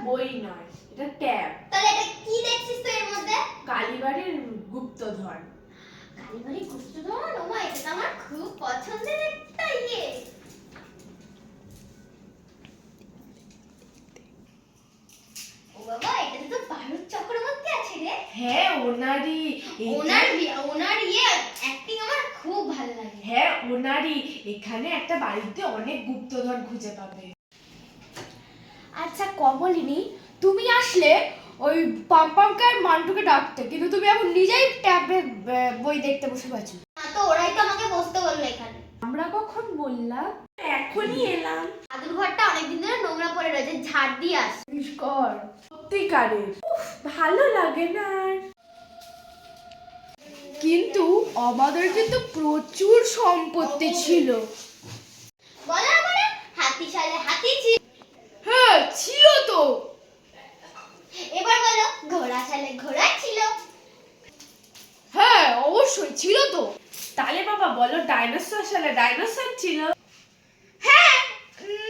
বই নয়, এটা ট্যাব। তাহলে এটা কি দেখছিস তুই এর মধ্যে? কালীবাড়ির গুপ্তধন। কালীবাড়ির গুপ্তধন? ও মা, এটা তো আমার খুব পছন্দের একটা ইয়ে। ও বাবা, এটা তো ভারত চক্রবর্তী আছে রে। হ্যাঁ, ওনারই। ওনার ইয়ে অ্যাক্টিং আমার খুব ভালো লাগে। হ্যাঁ, ওনারই। এখানে একটা বাড়িতে অনেক গুপ্তধন খুঁজে পাবে। আচ্ছা কমলিনী, তুমি আসলে ওই পাম্পামকে আর মান্টুকে ডাকতে, কিন্তু তুমি এখন নিজেই ট্যাবে বই দেখতে বসে পাচ্ছ। তো ওরাই তো আমাকে বসতে বললো এখানে। আমরা কখন বললাম? এখনই এলাম। দাদুর ঘরটা অনেকদিন ধরে নোংরা পড়ে রয়েছে, ঝাড় দিয়ে আস। কর। সত্যিকারের ভালো লাগে না আর। কিন্তু আমাদের কিন্তু প্রচুর সম্পত্তি ছিল। বলো না বলো, হাতি সালে হাতি ছিল। হ্যাঁ ছিল তো। এবার বলো, ঘোড়া সালে ঘোড়া ছিল। হ্যাঁ অবশ্যই ছিল তো। তাহলে বাবা বলো, ডাইনোসর সালে ডাইনোসর ছিল। হ্যাঁ,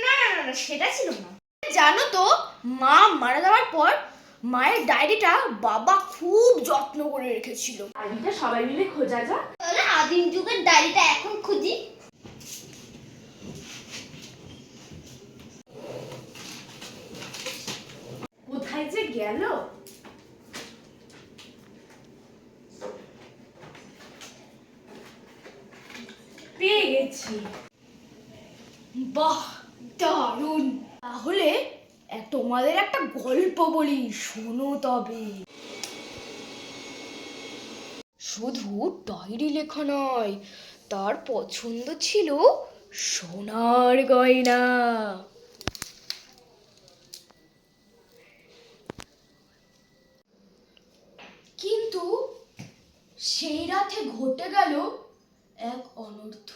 না না না, সেটা ছিল না। জানো তো, মা মারা যাওয়ার পর মায়ের ডায়েরিটা বাবা খুব যত্ন করে রেখেছিল। ডায়েরিটা সবাই মিলে খোঁজা যাক। তাহলে আদিম যুগের ডায়েরিটা এখন খুঁজি। কোথায় যে গেল? পেয়ে গেছি। বাহ, দারুণ। তাহলে তোমাদের একটা গল্প বলি, শোনো তবে। শুধু ডায়েরি লেখা নয়, তার পছন্দ ছিল সোনার গয়না। কিন্তু সেই রাতে ঘটে গেল এক অনর্থ।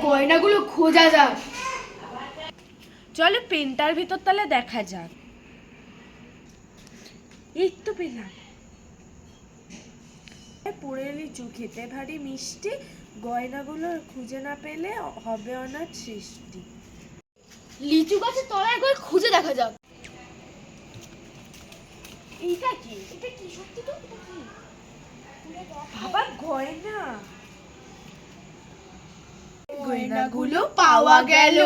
গয়নাগুলো খোঁজা যাক। চলো পেনটার ভিতর তাহলে দেখা যাক। এই তো পেলাম। পড়ে লিচু খেতে ভারী মিষ্টি, গয়নাগুলো খুঁজে না পেলে হবে অনাথ সৃষ্টি। লিচু গাছের তলায় একবার খুঁজে দেখা যাক। এইটা কি? এটা কি সত্যি তো? এটা কি? বাবা গয়না, গয়নাগুলো পাওয়া গেল।